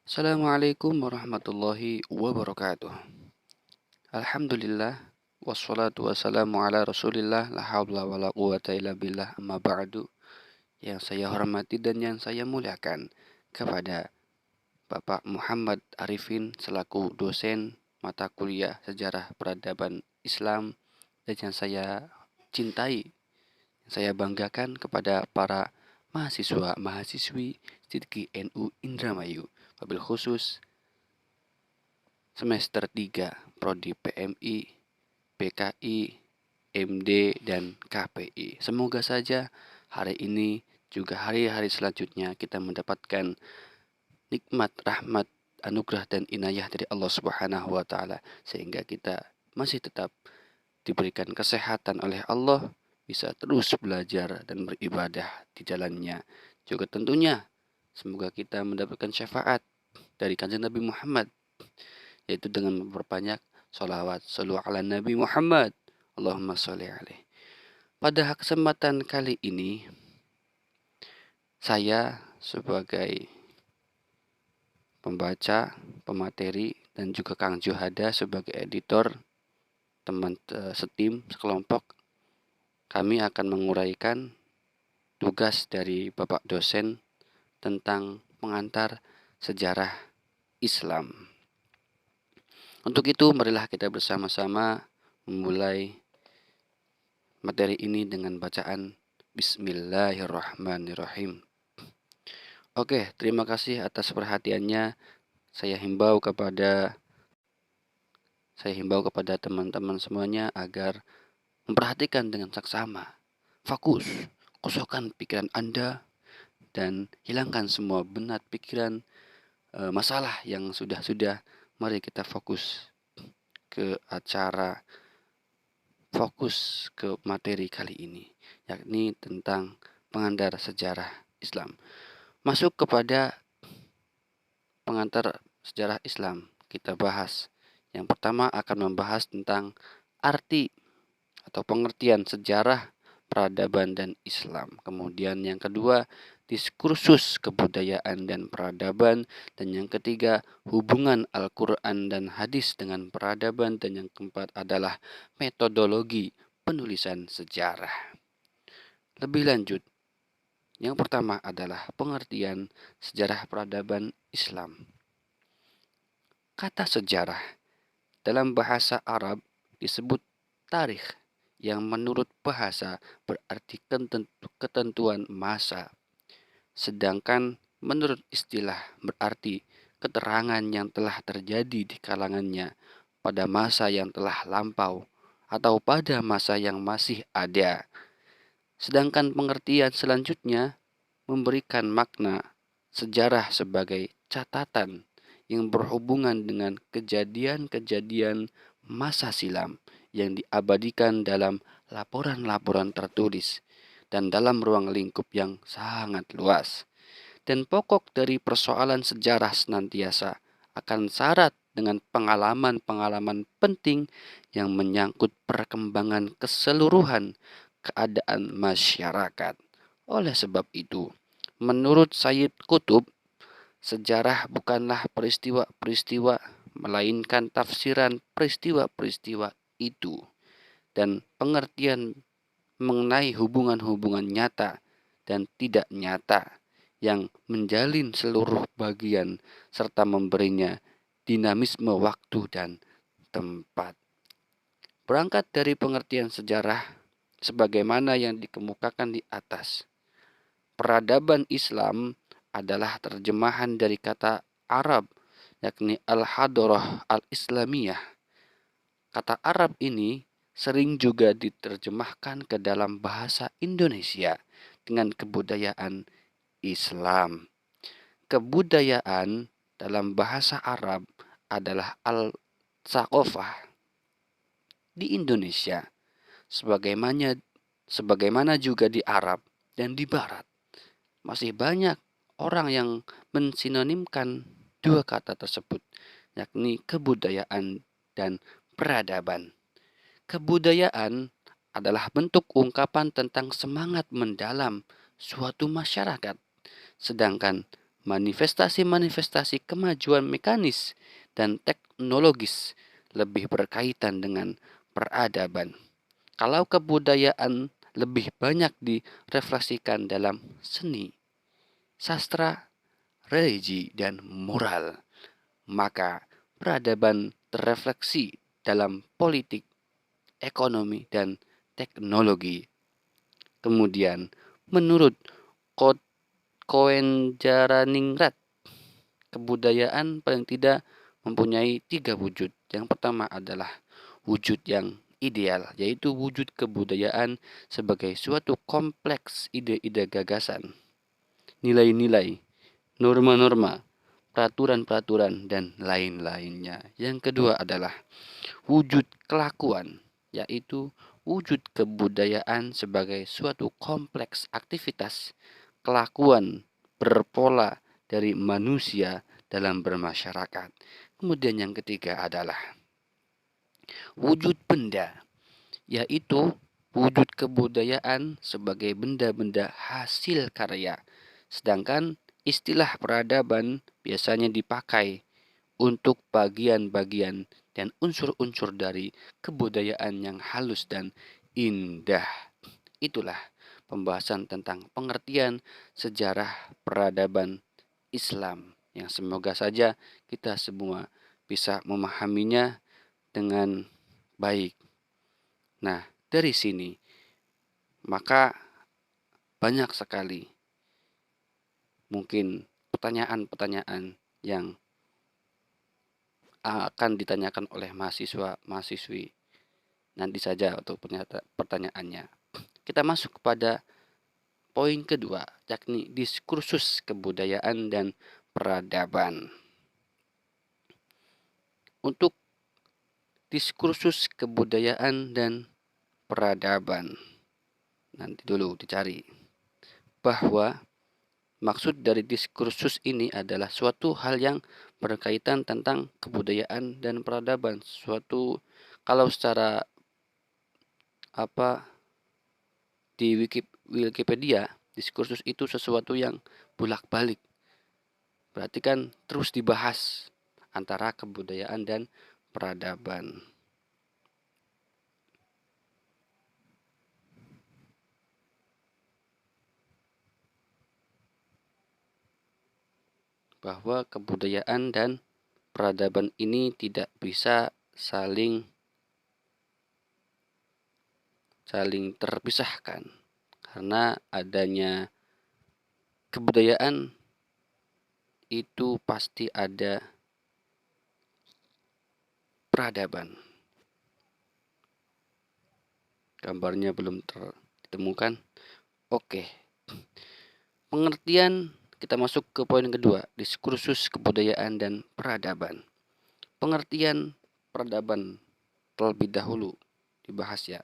Assalamualaikum warahmatullahi wabarakatuh. Alhamdulillah wassalatu wassalamu ala Rasulillah la haula wala quwata illa billah amma ba'du. Yang saya hormati dan yang saya muliakan kepada Bapak Muhammad Arifin selaku dosen mata kuliah Sejarah Peradaban Islam dan yang saya cintai, yang saya banggakan kepada para mahasiswa mahasiswi Sidki NU Indramayu, wabil khusus semester 3 Prodi PMI, PKI, MD, dan KPI. Semoga saja hari ini juga hari-hari selanjutnya kita mendapatkan nikmat, rahmat, anugerah dan inayah dari Allah Subhanahu wa taala sehingga kita masih tetap diberikan kesehatan oleh Allah, bisa terus belajar dan beribadah di jalannya. Juga tentunya semoga kita mendapatkan syafaat dari kanjeng Nabi Muhammad, yaitu dengan memperbanyak sholawat sallu ala Nabi Muhammad, Allahumma sholli alaih. Pada kesempatan kali ini, saya sebagai pembaca, pemateri, dan juga Kang Juhada sebagai editor, teman setim, sekelompok, kami akan menguraikan tugas dari Bapak dosen tentang pengantar sejarah Islam. Untuk itu, marilah kita bersama-sama memulai materi ini dengan bacaan Bismillahirrahmanirrahim. Oke, terima kasih atas perhatiannya. Saya himbau kepada teman-teman semuanya agar memperhatikan dengan saksama, fokus, kosongkan pikiran Anda dan hilangkan semua benat pikiran masalah yang sudah-sudah. Mari kita fokus ke materi kali ini, yakni tentang pengantar sejarah Islam. Masuk kepada pengantar sejarah Islam, kita bahas. Yang pertama akan membahas tentang arti atau pengertian sejarah, peradaban, dan Islam. Kemudian yang kedua, diskursus kebudayaan dan peradaban. Dan yang ketiga, hubungan Al-Quran dan hadis dengan peradaban. Dan yang keempat adalah metodologi penulisan sejarah. Lebih lanjut, yang pertama adalah pengertian sejarah peradaban Islam. Kata sejarah dalam bahasa Arab disebut tarikh, yang menurut bahasa berarti ketentuan masa. Sedangkan menurut istilah berarti keterangan yang telah terjadi di kalangannya pada masa yang telah lampau atau pada masa yang masih ada. Sedangkan pengertian selanjutnya memberikan makna sejarah sebagai catatan yang berhubungan dengan kejadian-kejadian masa silam yang diabadikan dalam laporan-laporan tertulis dan dalam ruang lingkup yang sangat luas. Dan pokok dari persoalan sejarah senantiasa akan syarat dengan pengalaman-pengalaman penting yang menyangkut perkembangan keseluruhan keadaan masyarakat. Oleh sebab itu, menurut Sayyid Qutb, sejarah bukanlah peristiwa-peristiwa, melainkan tafsiran peristiwa-peristiwa itu. Dan pengertian mengenai hubungan-hubungan nyata dan tidak nyata yang menjalin seluruh bagian serta memberinya dinamisme waktu dan tempat. Berangkat dari pengertian sejarah sebagaimana yang dikemukakan di atas, peradaban Islam adalah terjemahan dari kata Arab, yakni al-hadarah al-islamiyah. Kata Arab ini sering juga diterjemahkan ke dalam bahasa Indonesia dengan kebudayaan Islam. Kebudayaan dalam bahasa Arab adalah al-saqafah. Di Indonesia, sebagaimana juga di Arab dan di Barat, masih banyak orang yang mensinonimkan dua kata tersebut, yakni kebudayaan dan peradaban. Kebudayaan adalah bentuk ungkapan tentang semangat mendalam suatu masyarakat, sedangkan manifestasi-manifestasi kemajuan mekanis dan teknologis lebih berkaitan dengan peradaban. Kalau kebudayaan lebih banyak direfleksikan dalam seni, sastra, religi, dan moral, maka peradaban terrefleksi dalam politik, ekonomi, dan teknologi. Kemudian, menurut Koenjaraningrat, kebudayaan paling tidak mempunyai 3 wujud. Yang pertama adalah wujud yang ideal, yaitu wujud kebudayaan sebagai suatu kompleks ide-ide gagasan, nilai-nilai, norma-norma, peraturan-peraturan, dan lain-lainnya. Yang kedua adalah wujud kelakuan, yaitu wujud kebudayaan sebagai suatu kompleks aktivitas, kelakuan, berpola dari manusia dalam bermasyarakat. Kemudian yang ketiga adalah wujud benda, yaitu wujud kebudayaan sebagai benda-benda hasil karya. Sedangkan istilah peradaban biasanya dipakai untuk bagian-bagian dan unsur-unsur dari kebudayaan yang halus dan indah. Itulah pembahasan tentang pengertian sejarah peradaban Islam yang semoga saja kita semua bisa memahaminya dengan baik. Nah, dari sini maka banyak sekali mungkin pertanyaan-pertanyaan yang akan ditanyakan oleh mahasiswa-mahasiswi. Nanti saja untuk pertanyaannya. Kita masuk kepada poin kedua, yakni diskursus kebudayaan dan peradaban. Untuk diskursus kebudayaan dan peradaban, nanti dulu dicari bahwa maksud dari diskursus ini adalah suatu hal yang berkaitan tentang kebudayaan dan peradaban. Suatu, kalau secara di Wikipedia, diskursus itu sesuatu yang bolak-balik. Berarti kan terus dibahas antara kebudayaan dan peradaban. Bahwa kebudayaan dan peradaban ini tidak bisa saling terpisahkan, karena adanya kebudayaan itu pasti ada peradaban. Gambarnya belum ditemukan. Oke. Pengertian, kita masuk ke poin kedua, diskursus kebudayaan dan peradaban. Pengertian peradaban terlebih dahulu dibahas ya.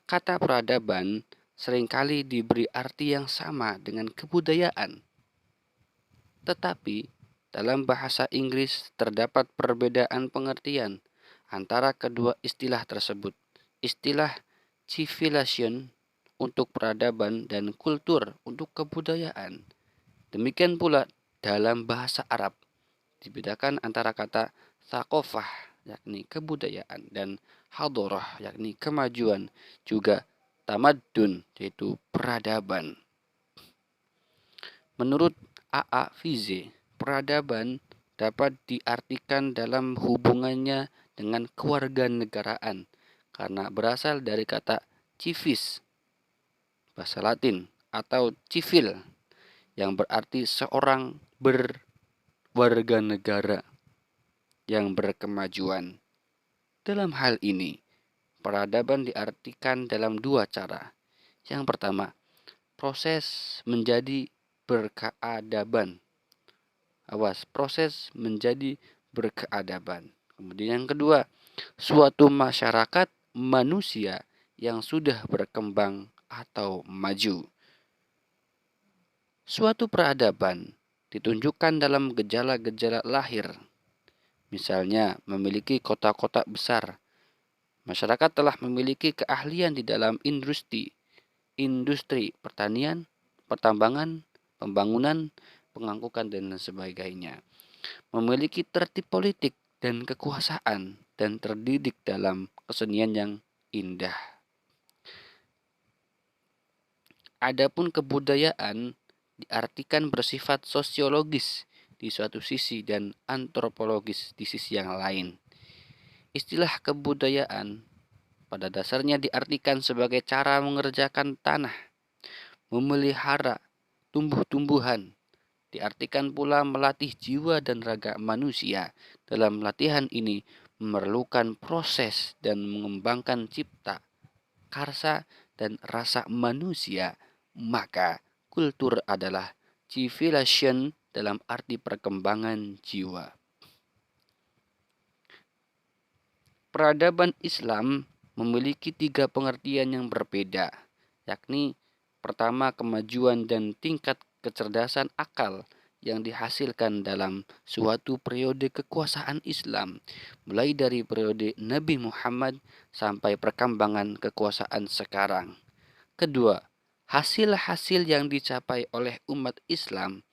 Kata peradaban seringkali diberi arti yang sama dengan kebudayaan. Tetapi dalam bahasa Inggris terdapat perbedaan pengertian antara kedua istilah tersebut. Istilah civilization untuk peradaban dan kultur untuk kebudayaan. Demikian pula dalam bahasa Arab dibedakan antara kata thaqafah yakni kebudayaan dan hadorah yakni kemajuan, juga tamaddun yaitu peradaban. Menurut A.A. Fize, peradaban dapat diartikan dalam hubungannya dengan kewarganegaraan karena berasal dari kata civis, bahasa Latin, atau civil yang berarti seorang berwarga negara yang berkemajuan. Dalam hal ini, peradaban diartikan dalam 2 cara. Yang pertama, proses menjadi berkeadaban. Awas, proses menjadi berkeadaban. Kemudian yang kedua, suatu masyarakat manusia yang sudah berkembang atau maju. Suatu peradaban ditunjukkan dalam gejala-gejala lahir. Misalnya, memiliki kota-kota besar. Masyarakat telah memiliki keahlian di dalam industri pertanian, pertambangan, pembangunan, pengangkukan dan sebagainya. Memiliki tertib politik dan kekuasaan dan terdidik dalam kesenian yang indah. Adapun kebudayaan diartikan bersifat sosiologis di suatu sisi dan antropologis di sisi yang lain. Istilah kebudayaan pada dasarnya diartikan sebagai cara mengerjakan tanah, memelihara tumbuh-tumbuhan. Diartikan pula melatih jiwa dan raga manusia. Dalam latihan ini memerlukan proses dan mengembangkan cipta, karsa, dan rasa manusia. Maka kultur adalah civilization dalam arti perkembangan jiwa. Peradaban Islam memiliki 3 pengertian yang berbeda, yakni pertama kemajuan dan tingkat kecerdasan akal yang dihasilkan dalam suatu periode kekuasaan Islam, mulai dari periode Nabi Muhammad sampai perkembangan kekuasaan sekarang. Kedua, hasil-hasil yang dicapai oleh umat Islam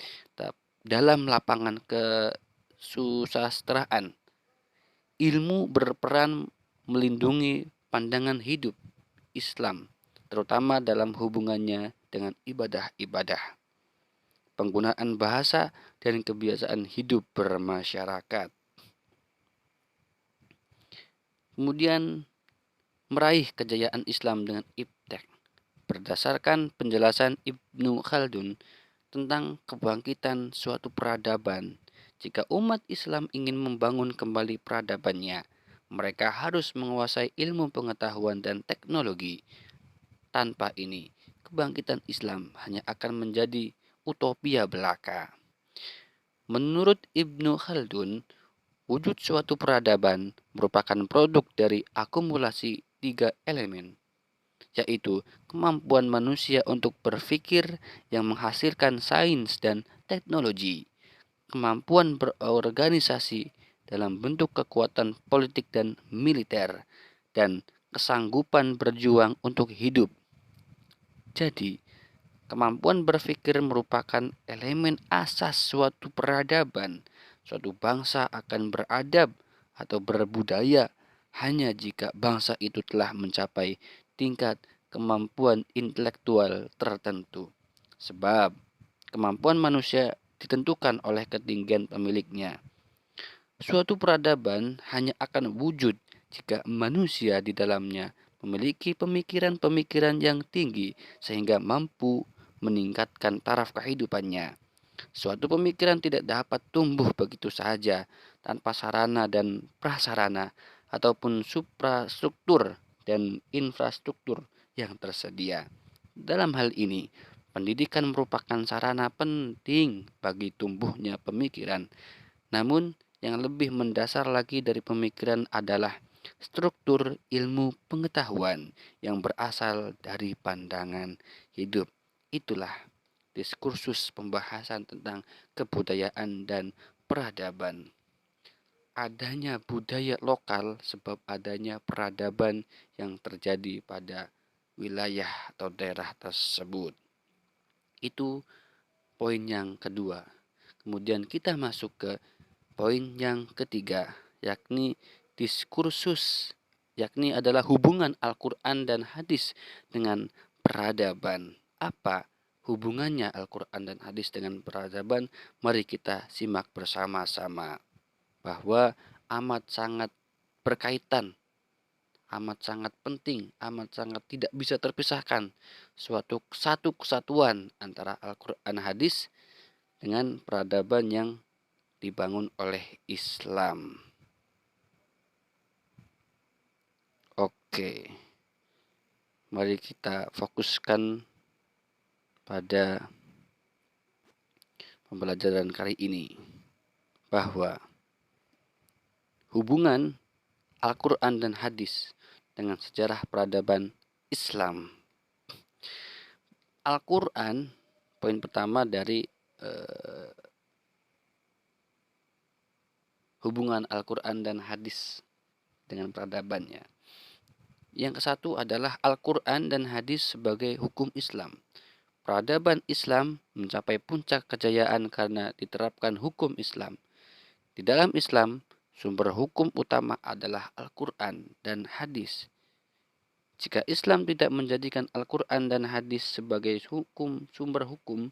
dalam lapangan kesusastraan. Ilmu berperan melindungi pandangan hidup Islam, terutama dalam hubungannya dengan ibadah-ibadah, penggunaan bahasa, dan kebiasaan hidup bermasyarakat. Kemudian meraih kejayaan Islam dengan iptek. Berdasarkan penjelasan Ibnu Khaldun tentang kebangkitan suatu peradaban, jika umat Islam ingin membangun kembali peradabannya, mereka harus menguasai ilmu pengetahuan dan teknologi. Tanpa ini, kebangkitan Islam hanya akan menjadi utopia belaka. Menurut Ibnu Khaldun, wujud suatu peradaban merupakan produk dari akumulasi 3 elemen, yaitu kemampuan manusia untuk berpikir yang menghasilkan sains dan teknologi, kemampuan berorganisasi dalam bentuk kekuatan politik dan militer, dan kesanggupan berjuang untuk hidup. Jadi, kemampuan berpikir merupakan elemen asas suatu peradaban. Suatu bangsa akan beradab atau berbudaya hanya jika bangsa itu telah mencapai tingkat kemampuan intelektual tertentu. Sebab kemampuan manusia ditentukan oleh ketinggian pemiliknya. Suatu peradaban hanya akan wujud jika manusia di dalamnya memiliki pemikiran-pemikiran yang tinggi sehingga mampu meningkatkan taraf kehidupannya. Suatu pemikiran tidak dapat tumbuh begitu saja tanpa sarana dan prasarana ataupun suprastruktur dan infrastruktur yang tersedia. Dalam hal ini, pendidikan merupakan sarana penting bagi tumbuhnya pemikiran. Namun, yang lebih mendasar lagi dari pemikiran adalah struktur ilmu pengetahuan yang berasal dari pandangan hidup. Itulah diskursus pembahasan tentang kebudayaan dan peradaban. Adanya budaya lokal sebab adanya peradaban yang terjadi pada wilayah atau daerah tersebut. Itu poin yang kedua. Kemudian kita masuk ke poin yang ketiga, yakni diskursus, yakni adalah hubungan Al-Quran dan hadis dengan peradaban. Apa hubungannya Al-Quran dan hadis dengan peradaban? Mari kita simak bersama-sama bahwa amat sangat berkaitan, amat sangat penting, amat sangat tidak bisa terpisahkan satu kesatuan antara Al-Quran hadis dengan peradaban yang dibangun oleh Islam. Oke, mari kita fokuskan pada pembelajaran kali ini bahwa hubungan Al-Quran dan hadis dengan sejarah peradaban Islam. Al-Quran, poin pertama dari hubungan Al-Quran dan hadis dengan peradabannya. Yang kesatu adalah Al-Quran dan hadis sebagai hukum Islam. peradaban Islam mencapai puncak kejayaan karena diterapkan hukum Islam. Di dalam Islam, sumber hukum utama adalah Al-Quran dan hadis. Jika Islam tidak menjadikan Al-Quran dan hadis sebagai sumber hukum,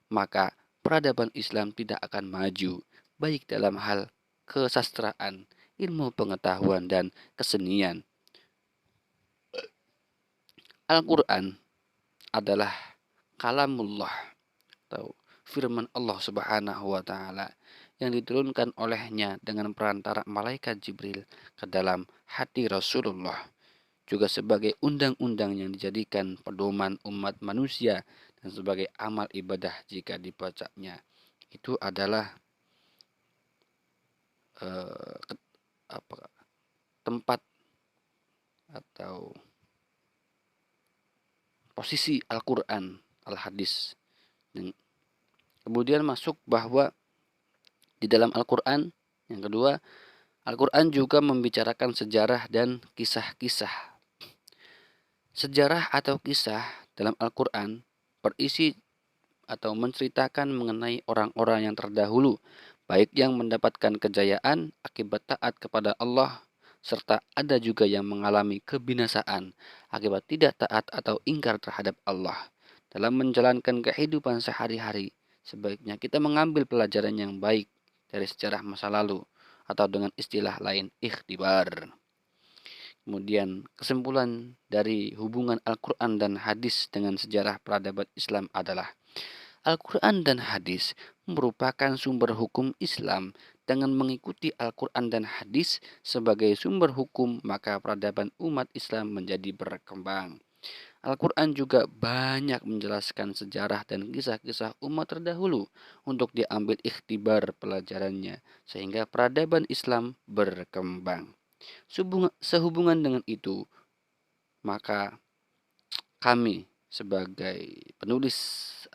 maka peradaban Islam tidak akan maju, baik dalam hal kesastraan, ilmu pengetahuan, dan kesenian. Al-Quran adalah kalamullah atau firman Allah Subhanahu wa taala yang diturunkan olehnya dengan perantara malaikat Jibril ke dalam hati Rasulullah, juga sebagai undang-undang yang dijadikan pedoman umat manusia dan sebagai amal ibadah jika dibacanya. Itu adalah tempat atau posisi Al-Quran, Al-Hadis. Kemudian masuk bahwa di dalam Al-Quran, yang kedua, Al-Quran juga membicarakan sejarah dan kisah-kisah. Sejarah atau kisah dalam Al-Quran berisi atau menceritakan mengenai orang-orang yang terdahulu, baik yang mendapatkan kejayaan akibat taat kepada Allah, serta ada juga yang mengalami kebinasaan akibat tidak taat atau ingkar terhadap Allah. Dalam menjalankan kehidupan sehari-hari, sebaiknya kita mengambil pelajaran yang baik dari sejarah masa lalu, atau dengan istilah lain, ikhtibar. Kemudian kesimpulan dari hubungan Al-Quran dan hadis dengan sejarah peradaban Islam adalah Al-Quran dan hadis merupakan sumber hukum Islam. Dengan mengikuti Al-Quran dan hadis sebagai sumber hukum, maka peradaban umat Islam menjadi berkembang. Al-Quran juga banyak menjelaskan sejarah dan kisah-kisah umat terdahulu untuk diambil ikhtibar pelajarannya, sehingga peradaban Islam berkembang. Sehubungan dengan itu, maka kami sebagai penulis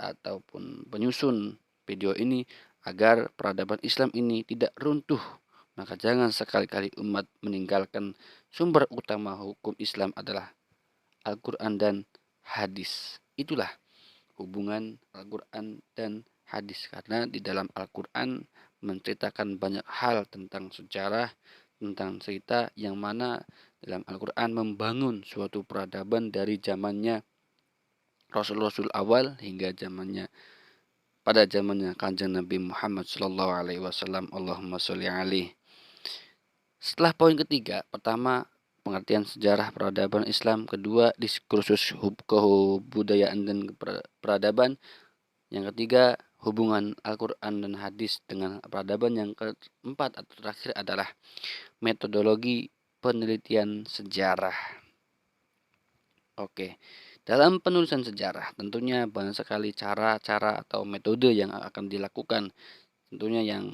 ataupun penyusun video ini agar peradaban Islam ini tidak runtuh, maka jangan sekali-kali umat meninggalkan sumber utama hukum Islam adalah Al-Quran dan hadis. Itulah hubungan Al-Quran dan hadis, karena di dalam Al-Quran menceritakan banyak hal tentang sejarah, tentang cerita yang mana dalam Al-Quran membangun suatu peradaban dari zamannya Rasul-Rasul awal hingga pada zamannya Kanjeng Nabi Muhammad Sallallahu Alaihi Wasallam. Allahumma sholli alaihi. Setelah poin ketiga, pertama pengertian sejarah peradaban Islam, kedua diskursus kebudayaan dan peradaban, yang ketiga hubungan Al-Quran dan hadis dengan peradaban, yang keempat atau terakhir adalah metodologi penelitian sejarah. Oke, dalam penulisan sejarah tentunya banyak sekali cara-cara atau metode yang akan dilakukan, tentunya yang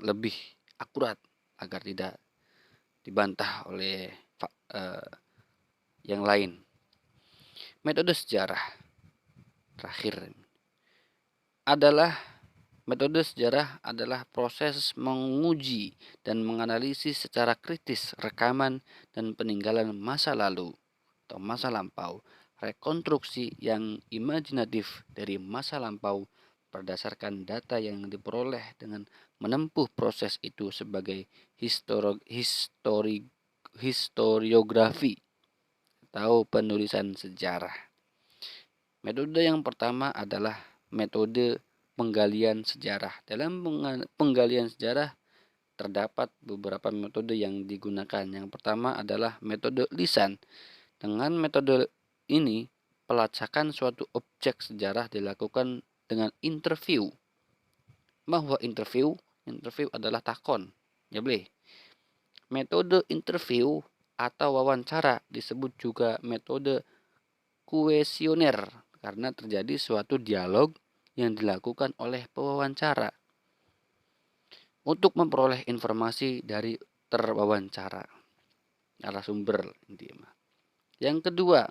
lebih akurat agar tidak dibantah oleh yang lain. Metode sejarah terakhir adalah proses menguji dan menganalisis secara kritis rekaman dan peninggalan masa lalu atau masa lampau, rekonstruksi yang imajinatif dari masa lampau berdasarkan data yang diperoleh dengan menempuh proses itu sebagai historiografi atau penulisan sejarah. Metode yang pertama adalah metode penggalian sejarah. Dalam penggalian sejarah terdapat beberapa metode yang digunakan. Yang pertama adalah metode lisan. Dengan metode ini, pelacakan suatu objek sejarah dilakukan dengan interview. Bahwa interview adalah takon. Ya boleh. Metode interview atau wawancara disebut juga metode kuesioner karena terjadi suatu dialog yang dilakukan oleh pewawancara untuk memperoleh informasi dari terwawancara, narasumber intinya. Yang kedua,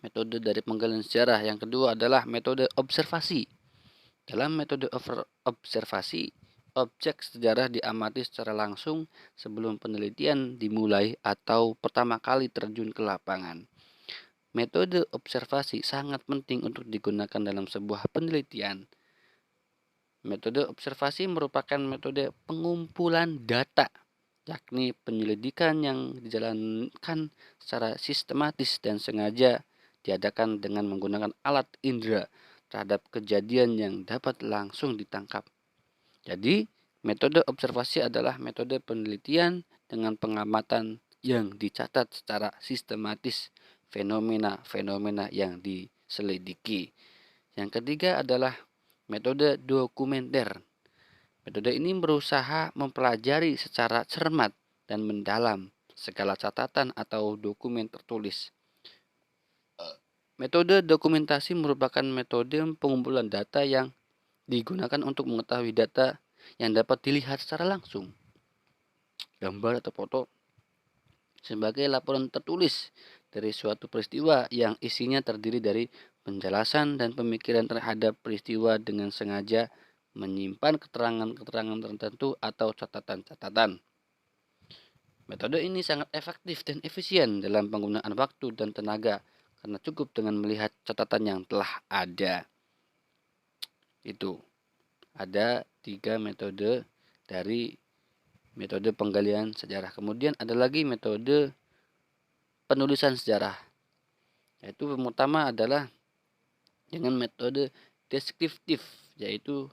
metode dari penggalian sejarah yang kedua adalah metode observasi. Dalam metode observasi, objek sejarah diamati secara langsung sebelum penelitian dimulai atau pertama kali terjun ke lapangan. metode observasi sangat penting untuk digunakan dalam sebuah penelitian. Metode observasi merupakan metode pengumpulan data, yakni penyelidikan yang dijalankan secara sistematis dan sengaja diadakan dengan menggunakan alat indera terhadap kejadian yang dapat langsung ditangkap. Jadi, metode observasi adalah metode penelitian dengan pengamatan yang dicatat secara sistematis fenomena-fenomena yang diselidiki. Yang ketiga adalah metode dokumenter. Metode ini berusaha mempelajari secara cermat dan mendalam segala catatan atau dokumen tertulis. Metode dokumentasi merupakan metode pengumpulan data yang digunakan untuk mengetahui data yang dapat dilihat secara langsung, gambar atau foto, sebagai laporan tertulis dari suatu peristiwa yang isinya terdiri dari penjelasan dan pemikiran terhadap peristiwa dengan sengaja menyimpan keterangan-keterangan tertentu atau catatan-catatan. Metode ini sangat efektif dan efisien dalam penggunaan waktu dan tenaga karena cukup dengan melihat catatan yang telah ada. Itu ada 3 metode dari metode penggalian sejarah. Kemudian ada lagi metode penulisan sejarah. Yaitu yang pertama adalah dengan metode deskriptif, yaitu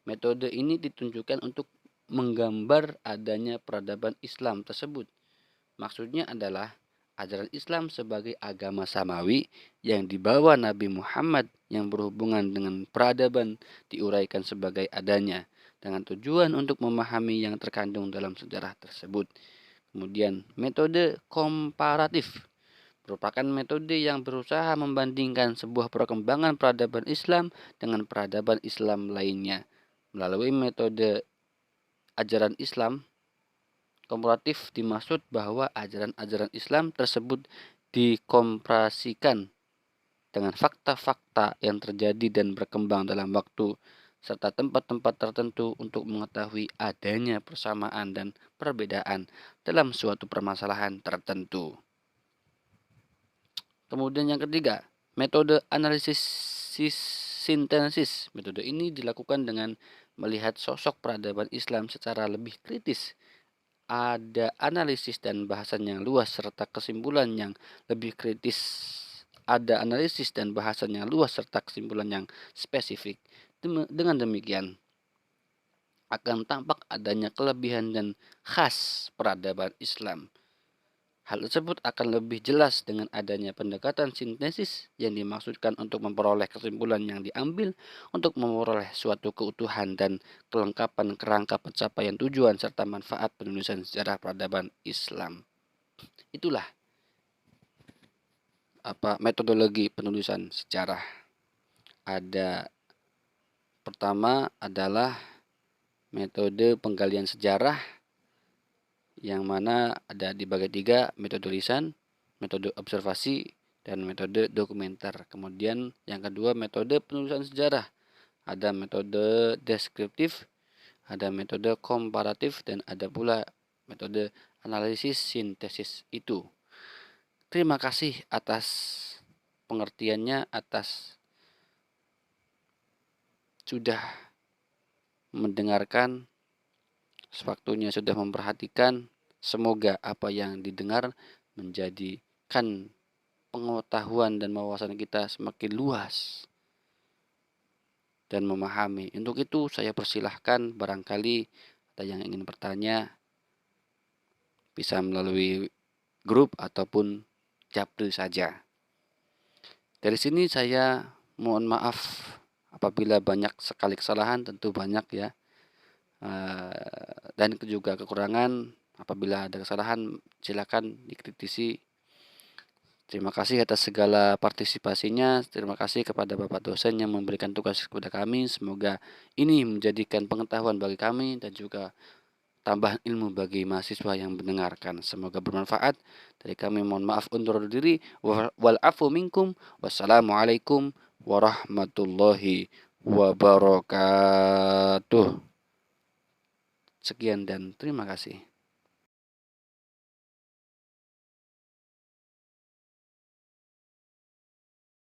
metode ini ditunjukkan untuk menggambar adanya peradaban Islam tersebut. Maksudnya adalah ajaran Islam sebagai agama samawi yang dibawa Nabi Muhammad yang berhubungan dengan peradaban diuraikan sebagai adanya dengan tujuan untuk memahami yang terkandung dalam sejarah tersebut. Kemudian metode komparatif merupakan metode yang berusaha membandingkan sebuah perkembangan peradaban Islam dengan peradaban Islam lainnya. Melalui metode ajaran Islam komparatif dimaksud bahwa ajaran-ajaran Islam tersebut dikomparasikan dengan fakta-fakta yang terjadi dan berkembang dalam waktu serta tempat-tempat tertentu untuk mengetahui adanya persamaan dan perbedaan dalam suatu permasalahan tertentu. Kemudian yang ketiga, metode analisis sintesis. Metode ini dilakukan dengan melihat sosok peradaban Islam secara lebih kritis. Ada analisis dan bahasan yang luas serta kesimpulan yang lebih kritis. Ada analisis dan bahasan yang luas serta kesimpulan yang spesifik. Dengan demikian, akan tampak adanya kelebihan dan khas peradaban Islam. Hal tersebut akan lebih jelas dengan adanya pendekatan sintesis yang dimaksudkan untuk memperoleh kesimpulan yang diambil untuk memperoleh suatu keutuhan dan kelengkapan kerangka pencapaian tujuan serta manfaat penulisan sejarah peradaban Islam. Itulah metodologi penulisan sejarah. Ada pertama adalah metode penggalian sejarah, yang mana ada dibagi 3, metode lisan, metode observasi, dan metode dokumenter. Kemudian yang kedua metode penulisan sejarah. Ada metode deskriptif, ada metode komparatif, dan ada pula metode analisis sintesis itu. Terima kasih atas pengertiannya, atas sudah mendengarkan, sewaktunya sudah memperhatikan. Semoga apa yang didengar menjadikan pengetahuan dan wawasan kita semakin luas dan memahami. Untuk itu saya persilahkan, barangkali ada yang ingin bertanya bisa melalui grup ataupun japri saja. Dari sini saya mohon maaf apabila banyak sekali kesalahan, tentu banyak ya, dan juga kekurangan. Apabila ada kesalahan silakan dikritisi. Terima kasih atas segala partisipasinya. Terima kasih kepada Bapak dosen yang memberikan tugas kepada kami. Semoga ini menjadikan pengetahuan bagi kami dan juga tambahan ilmu bagi mahasiswa yang mendengarkan. Semoga bermanfaat. Dari kami mohon maaf undur diri. Wal afu minkum. Wassalamualaikum warahmatullahi wabarakatuh. Sekian dan terima kasih.